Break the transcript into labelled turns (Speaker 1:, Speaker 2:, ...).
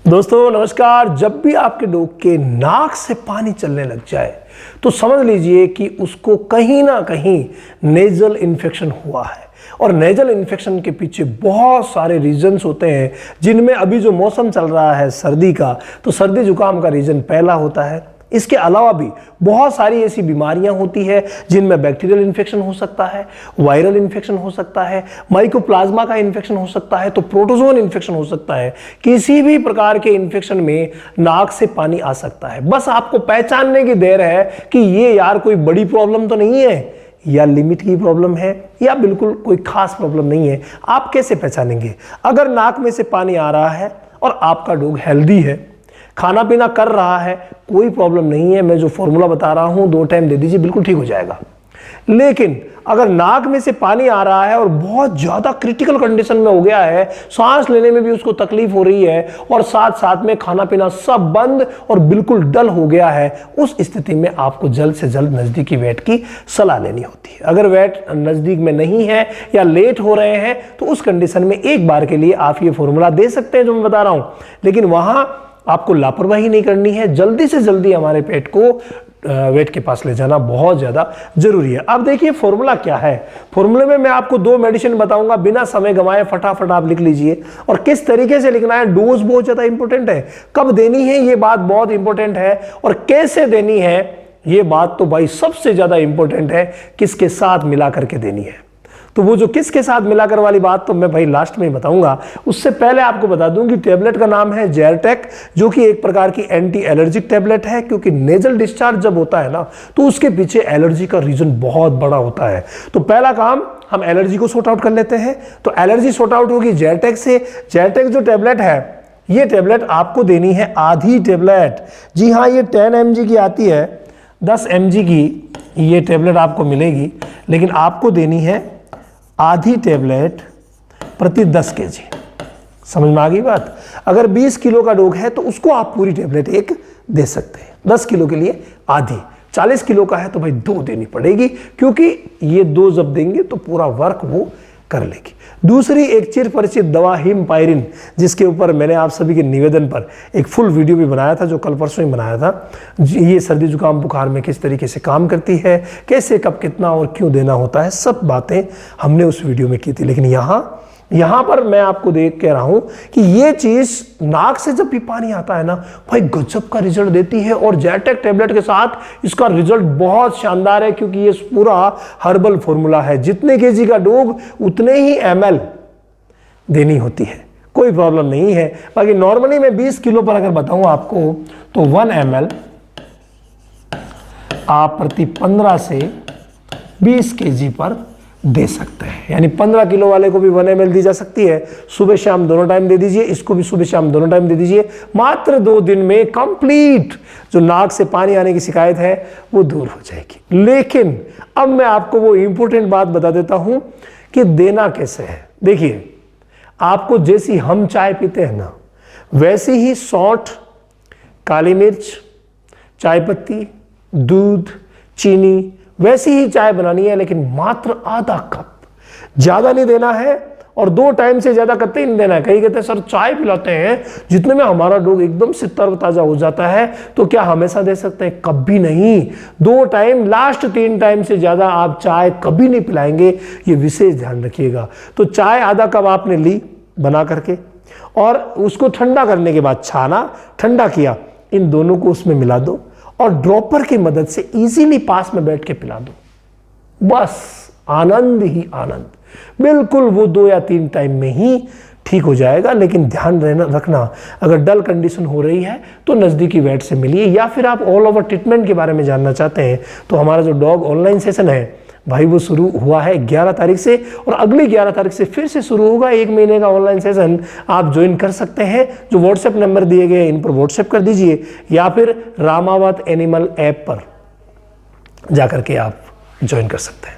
Speaker 1: दोस्तों नमस्कार। जब भी आपके डॉग के नाक से पानी चलने लग जाए तो समझ लीजिए कि उसको कहीं ना कहीं नेजल इन्फेक्शन हुआ है। और नेजल इन्फेक्शन के पीछे बहुत सारे रीजंस होते हैं, जिनमें अभी जो मौसम चल रहा है सर्दी का, तो सर्दी जुकाम का रीजन पहला होता है। इसके अलावा भी बहुत सारी ऐसी बीमारियां होती है जिनमें बैक्टीरियल इन्फेक्शन हो सकता है, वायरल इन्फेक्शन हो सकता है, माइकोप्लाज्मा का इन्फेक्शन हो सकता है, तो प्रोटोजोन इन्फेक्शन हो सकता है। किसी भी प्रकार के इन्फेक्शन में नाक से पानी आ सकता है। बस आपको पहचानने की देर है कि ये यार कोई बड़ी प्रॉब्लम तो नहीं है, या लिमिट की प्रॉब्लम है, या बिल्कुल कोई खास प्रॉब्लम नहीं है। आप कैसे पहचानेंगे? अगर नाक में से पानी आ रहा है और आपका डॉग हेल्दी है, खाना पीना कर रहा है, कोई प्रॉब्लम नहीं है, मैं जो फॉर्मूला बता रहा हूं 2 टाइम दे दीजिए, बिल्कुल ठीक हो जाएगा। लेकिन अगर नाक में से पानी आ रहा है और बहुत ज्यादा क्रिटिकल कंडीशन में हो गया है, सांस लेने में भी उसको तकलीफ हो रही है और साथ साथ में खाना पीना सब बंद और बिल्कुल डल हो गया है, उस स्थिति में आपको जल्द से जल्द नजदीकी वेट की सलाह लेनी होती है। अगर वेट नजदीक में नहीं है या लेट हो रहे हैं तो उस कंडीशन में एक बार के लिए आप ये फॉर्मूला दे सकते हैं जो मैं बता रहा हूं, लेकिन वहां आपको लापरवाही नहीं करनी है। जल्दी से जल्दी हमारे पेट को वेट के पास ले जाना बहुत ज़्यादा जरूरी है। अब देखिए फॉर्मूला क्या है। फॉर्मूले में मैं आपको 2 मेडिसिन बताऊंगा, बिना समय गंवाए फटाफट आप लिख लीजिए। और किस तरीके से लिखना है, डोज बहुत ज़्यादा इंपॉर्टेंट है, कब देनी है ये बात बहुत इंपॉर्टेंट है, और कैसे देनी है ये बात तो भाई सबसे ज़्यादा इंपॉर्टेंट है, किसके साथ मिला करके देनी है। तो वो जो किसके साथ मिलाकर वाली बात तो मैं भाई लास्ट में ही बताऊंगा। उससे पहले आपको बता दूं कि टैबलेट का नाम है जेरटेक, जो कि एक प्रकार की एंटी एलर्जिक टैबलेट है, क्योंकि नेजल डिस्चार्ज जब होता है ना तो उसके पीछे एलर्जी का रीजन बहुत बड़ा होता है। तो पहला काम हम एलर्जी को सॉर्ट आउट कर लेते हैं। तो एलर्जी सॉर्ट आउट होगी जेरटेक से। जेरटेक जो टैबलेट है, ये टैबलेट आपको देनी है आधी टैबलेट। जी हाँ, ये 10 mg की आती है, 10 mg की ये टैबलेट आपको मिलेगी, लेकिन आपको देनी है आधी टैबलेट प्रति 10 kg। समझ में आ गई बात? अगर 20 किलो का डॉग है तो उसको आप पूरी टैबलेट एक दे सकते हैं, 10 किलो के लिए आधी, 40 किलो का है तो भाई 2 देनी पड़ेगी, क्योंकि ये 2 जब देंगे तो पूरा वर्क वो कर लेगी। दूसरी एक चिर परिचित दवा हिमपायरिन, जिसके ऊपर मैंने आप सभी के निवेदन पर एक फुल वीडियो भी बनाया था, जो कल परसों ही बनाया था। ये सर्दी जुकाम बुखार में किस तरीके से काम करती है, कैसे कब कितना और क्यों देना होता है, सब बातें हमने उस वीडियो में की थी। लेकिन यहाँ पर मैं आपको देख कह रहा हूं कि ये चीज नाक से जब भी पानी आता है ना भाई गजब का रिजल्ट देती है। और जेरटेक टैबलेट के साथ इसका रिजल्ट बहुत शानदार है, क्योंकि ये पूरा हर्बल फॉर्मूला है। जितने केजी का डॉग उतने ही ml देनी होती है, कोई प्रॉब्लम नहीं है। बाकी नॉर्मली मैं 20 किलो पर अगर बताऊं आपको तो 1 ml आप प्रति 15 से 20 kg पर दे सकते हैं। यानी 15 किलो वाले को भी 1 ml दी जा सकती है। सुबह शाम दोनों टाइम दे दीजिए, इसको भी सुबह शाम दोनों टाइम दे दीजिए। मात्र 2 दिन में कंप्लीट जो नाक से पानी आने की शिकायत है वो दूर हो जाएगी। लेकिन अब मैं आपको वो इंपॉर्टेंट बात बता देता हूं कि देना कैसे है। देखिए, आपको जैसी हम चाय पीते हैं ना, वैसी ही सौंठ, काली मिर्च, चाय पत्ती, दूध, चीनी, वैसी ही चाय बनानी है, लेकिन मात्र आधा कप, ज्यादा नहीं देना है। और 2 टाइम से ज्यादा कतई नहीं देना है। कई कहते हैं सर चाय पिलाते हैं जितने में हमारा डॉग एकदम से तरोताजा हो जाता है, तो क्या हमेशा दे सकते हैं? कभी नहीं। 2 टाइम, लास्ट 3 टाइम से ज्यादा आप चाय कभी नहीं पिलाएंगे, ये विशेष ध्यान रखिएगा। तो चाय आधा कप आपने ली बना करके, और उसको ठंडा करने के बाद छाना, ठंडा किया, इन दोनों को उसमें मिला दो और ड्रॉपर की मदद से इजीली पास में बैठ के पिला दो। बस आनंद ही आनंद। बिल्कुल वो 2 या 3 टाइम में ही ठीक हो जाएगा। लेकिन ध्यान रखना, अगर डल कंडीशन हो रही है तो नज़दीकी वेट से मिलिए, या फिर आप ऑल ओवर ट्रीटमेंट के बारे में जानना चाहते हैं तो हमारा जो डॉग ऑनलाइन सेशन है भाई वो शुरू हुआ है 11 तारीख से, और अगली 11 तारीख से फिर से शुरू होगा 1 महीने का ऑनलाइन सेशन। आप ज्वाइन कर सकते हैं। जो व्हाट्सएप नंबर दिए गए इन पर व्हाट्सएप कर दीजिए, या फिर रामावत एनिमल ऐप पर जाकर के आप ज्वाइन कर सकते हैं।